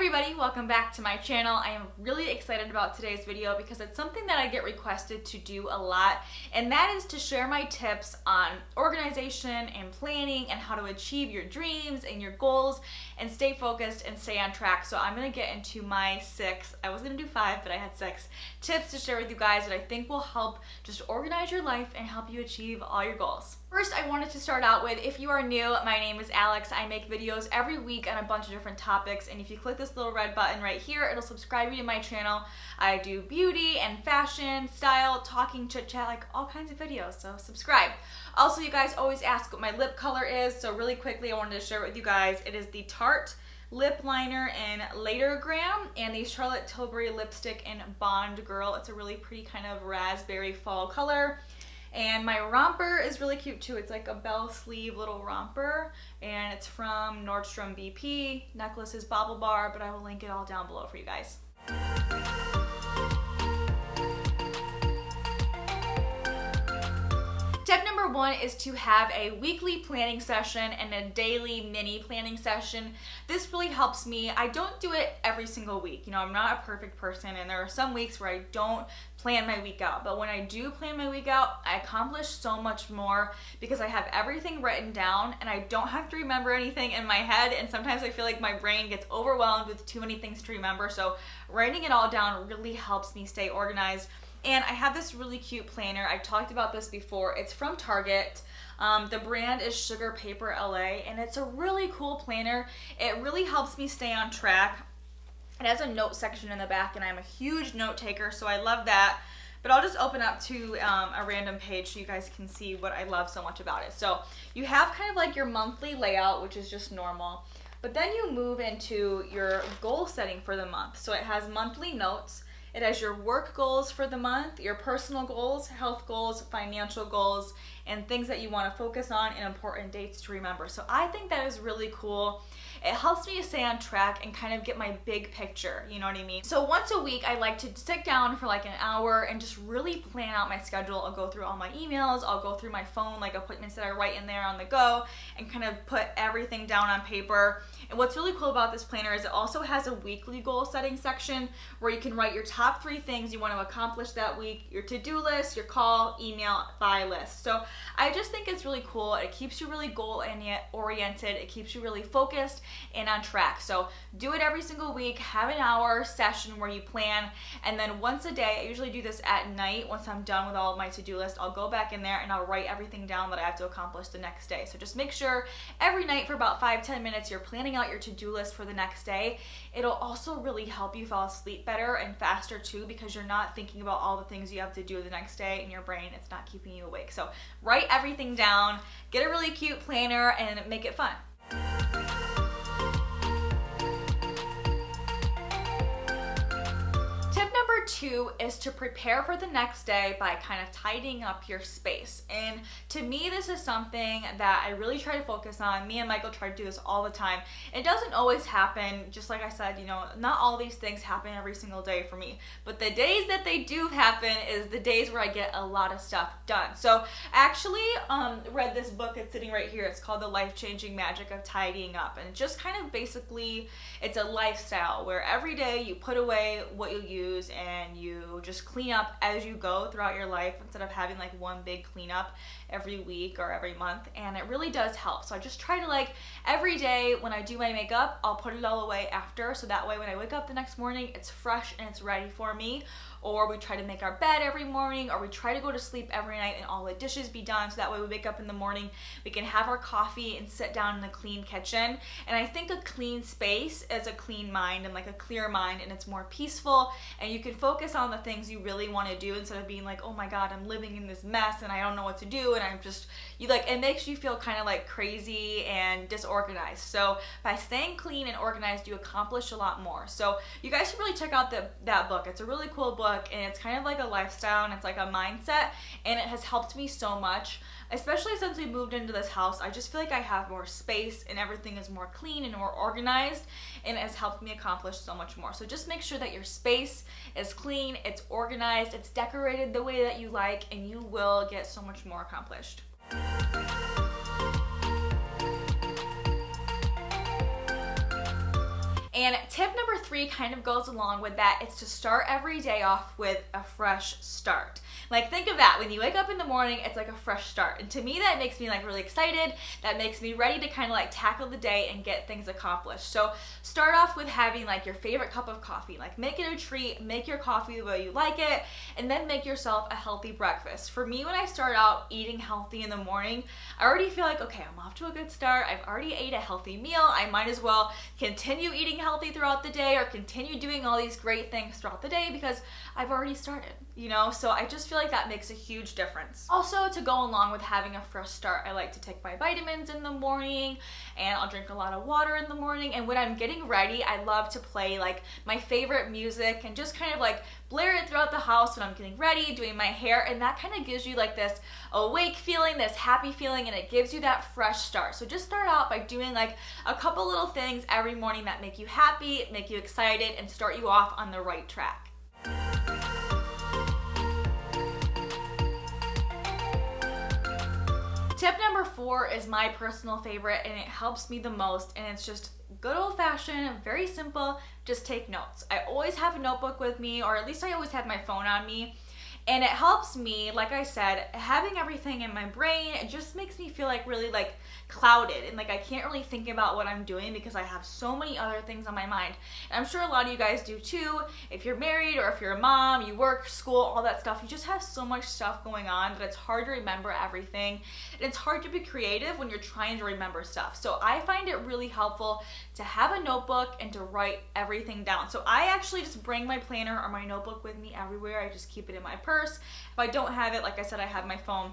everybody, welcome back to my channel. I am really excited about today's video because it's something that I get requested to do a lot, and that is to share my tips on organization and planning and how to achieve your dreams and your goals and stay focused and stay on track. So I'm gonna get into my 6, I was gonna do 5, but I had 6 tips to share with you guys that I think will help just organize your life and help you achieve all your goals. First, I wanted to start out with, if you are new, my name is Alex. I make videos every week on a bunch of different topics, and if you click this little red button right here, it'll subscribe you to my channel. I do beauty and fashion, style, talking, chit chat, like all kinds of videos, so subscribe. Also, you guys always ask what my lip color is, so really quickly I wanted to share it with you guys. It is the Tarte lip liner in Latergram and the Charlotte Tilbury lipstick in Bond Girl. It's a really pretty kind of raspberry fall color. And my romper is really cute too. It's like a bell sleeve little romper, and it's from Nordstrom BP. Necklace is Bobble Bar, but I will link it all down below for you guys. Tip number 1 is to have a weekly planning session and a daily mini planning session. This really helps me. I don't do it every single week. You know, I'm not a perfect person, and there are some weeks where I don't plan my week out. But when I do plan my week out, I accomplish so much more because I have everything written down and I don't have to remember anything in my head. And sometimes I feel like my brain gets overwhelmed with too many things to remember. So writing it all down really helps me stay organized. And I have this really cute planner. I've talked about this before. It's from Target. The brand is Sugar Paper LA, and it's a really cool planner. It really helps me stay on track. It has a note section in the back, and I'm a huge note taker, so I love that. But I'll just open up to a random page so you guys can see what I love so much about it. So you have kind of like your monthly layout, which is just normal. But then you move into your goal setting for the month. So it has monthly notes. It has your work goals for the month, your personal goals, health goals, financial goals, and things that you want to focus on and important dates to remember. So I think that is really cool. It helps me to stay on track and kind of get my big picture, you know what I mean? So once a week, I like to sit down for like an hour and just really plan out my schedule. I'll go through all my emails, I'll go through my phone, like appointments that I write in there on the go, and kind of put everything down on paper. And what's really cool about this planner is it also has a weekly goal setting section where you can write your top 3 things you want to accomplish that week, your to-do list, your call, email, buy list. So I just think it's really cool. It keeps you really goal oriented. It keeps you really focused and on track. So do it every single week. Have an hour session where you plan, and then once a day, I usually do this at night. Once I'm done with all of my to-do list, I'll go back in there and I'll write everything down that I have to accomplish the next day. So just make sure every night for about 5-10 minutes you're planning out your to-do list for the next day. It'll also really help you fall asleep better and faster too, because you're not thinking about all the things you have to do the next day in your brain. It's not keeping you awake. So write everything down, get a really cute planner, and make it fun. Tip number 2 is to prepare for the next day by kind of tidying up your space. And to me, this is something that I really try to focus on. Me and Michael try to do this all the time. It doesn't always happen. Just like I said, you know, not all these things happen every single day for me. But the days that they do happen is the days where I get a lot of stuff done. So I actually read this book. It's sitting right here. It's called The Life-Changing Magic of Tidying Up. And just kind of basically, it's a lifestyle where every day you put away what you use and you just clean up as you go throughout your life instead of having like one big cleanup every week or every month. And it really does help. So I just try to, like, every day when I do my makeup, I'll put it all away after, so that way when I wake up the next morning, it's fresh and it's ready for me. Or we try to make our bed every morning, or we try to go to sleep every night and all the dishes be done, so that way we wake up in the morning, we can have our coffee and sit down in a clean kitchen. And I think a clean space is a clean mind and like a clear mind, and it's more peaceful, and you can focus on the things you really want to do instead of being like, oh my god, I'm living in this mess and I don't know what to do, and I'm just, you like, it makes you feel kind of like crazy and disorganized. So by staying clean and organized, you accomplish a lot more. So you guys should really check out that book. It's a really cool book. And it's kind of like a lifestyle, and it's like a mindset, and it has helped me so much, especially since we moved into this house. I just feel like I have more space and everything is more clean and more organized, and it has helped me accomplish so much more. So just make sure that your space is clean, it's organized, it's decorated the way that you like, and you will get so much more accomplished. And tip number 3 kind of goes along with that. It's to start every day off with a fresh start. Like, think of that. When you wake up in the morning, it's like a fresh start. And to me, that makes me like really excited. That makes me ready to kind of like tackle the day and get things accomplished. So start off with having like your favorite cup of coffee. Like, make it a treat, make your coffee the way you like it, and then make yourself a healthy breakfast. For me, when I start out eating healthy in the morning, I already feel like, okay, I'm off to a good start. I've already ate a healthy meal. I might as well continue eating healthy throughout the day or continue doing all these great things throughout the day because I've already started, you know? So I just feel like that makes a huge difference. Also, to go along with having a fresh start, I like to take my vitamins in the morning, and I'll drink a lot of water in the morning. And when I'm getting ready, I love to play like my favorite music and just kind of like blare it throughout the house when I'm getting ready, doing my hair, and that kind of gives you like this awake feeling, this happy feeling, and it gives you that fresh start. So just start out by doing like a couple little things every morning that make you happy, make you excited, and start you off on the right track. Tip number 4 is my personal favorite, and it helps me the most, and it's just good old-fashioned, very simple, just take notes. I always have a notebook with me, or at least I always have my phone on me, and it helps me, like I said, having everything in my brain, it just makes me feel like really like clouded, and like I can't really think about what I'm doing because I have so many other things on my mind. And I'm sure a lot of you guys do too. If you're married or if you're a mom, you work, school, all that stuff, you just have so much stuff going on that it's hard to remember everything. And it's hard to be creative when you're trying to remember stuff. So I find it really helpful to have a notebook and to write everything down. So I actually just bring my planner or my notebook with me everywhere. I just keep it in my purse. If I don't have it, like I said, I have my phone.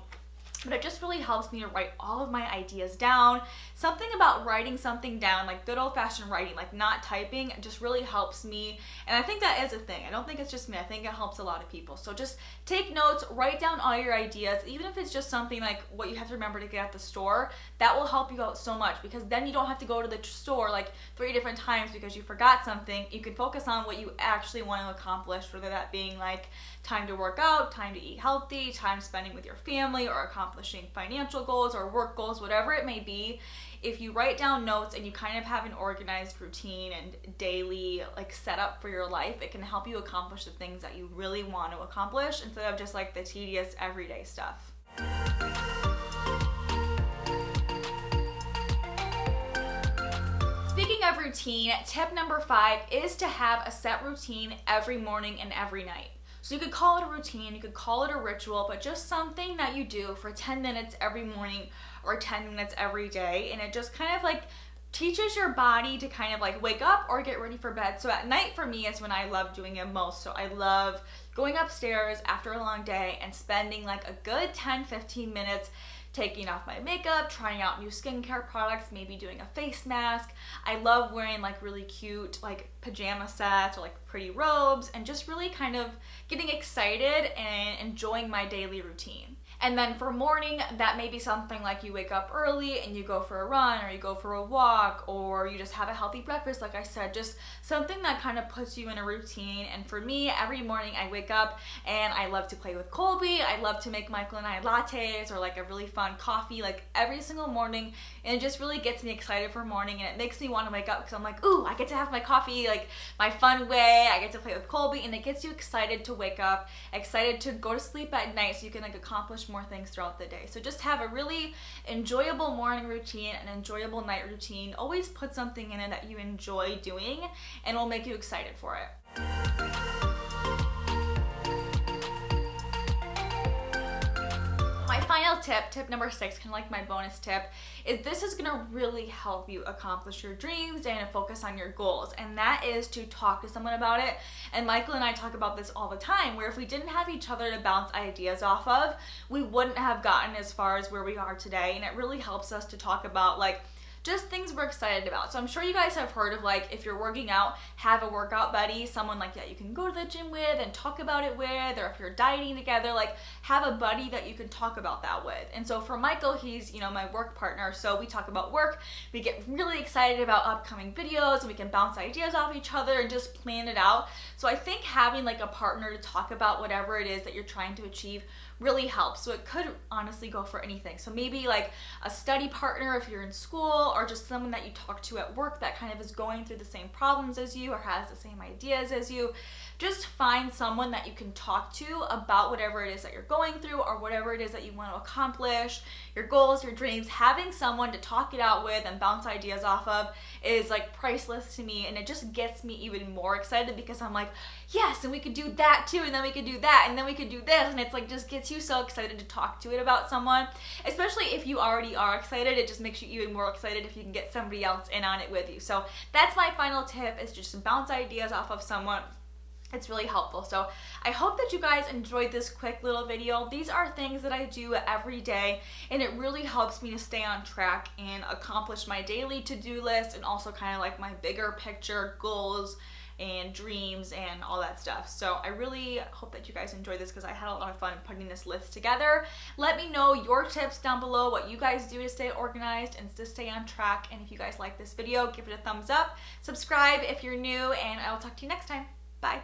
But it just really helps me to write all of my ideas down. Something about writing something down, like good old-fashioned writing, like not typing, just really helps me. And I think that is a thing. I don't think it's just me. I think it helps a lot of people. So just take notes, write down all your ideas, even if it's just something like what you have to remember to get at the store. That will help you out so much because then you don't have to go to the store like 3 different times because you forgot something. You can focus on what you actually want to accomplish, whether that being like time to work out, time to eat healthy, time spending with your family, or accomplishing financial goals or work goals, whatever it may be. If you write down notes and you kind of have an organized routine and daily like setup for your life, it can help you accomplish the things that you really want to accomplish instead of just like the tedious everyday stuff. Speaking of routine, tip number 5 is to have a set routine every morning and every night. So you could call it a routine, you could call it a ritual, but just something that you do for 10 minutes every morning or 10 minutes every day. And it just kind of like teaches your body to kind of like wake up or get ready for bed. So at night for me is when I love doing it most. So I love going upstairs after a long day and spending like a good 10-15 minutes taking off my makeup, trying out new skincare products, maybe doing a face mask. I love wearing like really cute like pajama sets or like pretty robes and just really kind of getting excited and enjoying my daily routine. And then for morning, that may be something like you wake up early and you go for a run or you go for a walk or you just have a healthy breakfast, like I said, just something that kind of puts you in a routine. And for me, every morning I wake up and I love to play with Colby. I love to make Michael and I lattes or like a really fun coffee like every single morning. And it just really gets me excited for morning and it makes me want to wake up because I'm like, ooh, I get to have my coffee like my fun way. I get to play with Colby and it gets you excited to wake up, excited to go to sleep at night so you can like accomplish more things throughout the day. So just have a really enjoyable morning routine, an enjoyable night routine. Always put something in it that you enjoy doing and will make you excited for it. My final tip number 6, kind of like my bonus tip, is this is going to really help you accomplish your dreams and focus on your goals, and that is to talk to someone about it. And Michael and I talk about this all the time, where if we didn't have each other to bounce ideas off of, we wouldn't have gotten as far as where we are today, and it really helps us to talk about like just things we're excited about. So I'm sure you guys have heard of like if you're working out, have a workout buddy, someone like that you can go to the gym with and talk about it with, or if you're dieting together, like have a buddy that you can talk about that with. And so for Michael, he's, you know, my work partner, so we talk about work, we get really excited about upcoming videos and we can bounce ideas off each other and just plan it out. So I think having like a partner to talk about whatever it is that you're trying to achieve really helps. So it could honestly go for anything. So maybe like a study partner if you're in school, or just someone that you talk to at work that kind of is going through the same problems as you or has the same ideas as you. Just find someone that you can talk to about whatever it is that you're going through or whatever it is that you want to accomplish, your goals, your dreams. Having someone to talk it out with and bounce ideas off of is like priceless to me, and it just gets me even more excited because I'm like, yes, and we could do that too, and then we could do that, and then we could do this, and it's like just gets you so excited to talk to it about someone. Especially if you already are excited, it just makes you even more excited if you can get somebody else in on it with you. So that's my final tip, is just to bounce ideas off of someone. It's really helpful. So I hope that you guys enjoyed this quick little video. These are things that I do every day, and it really helps me to stay on track and accomplish my daily to-do list, and also kind of like my bigger picture goals and dreams and all that stuff. So I really hope that you guys enjoyed this, because I had a lot of fun putting this list together. Let me know your tips down below, what you guys do to stay organized and to stay on track. And if you guys like this video, give it a thumbs up, subscribe if you're new, and I will talk to you next time. Bye.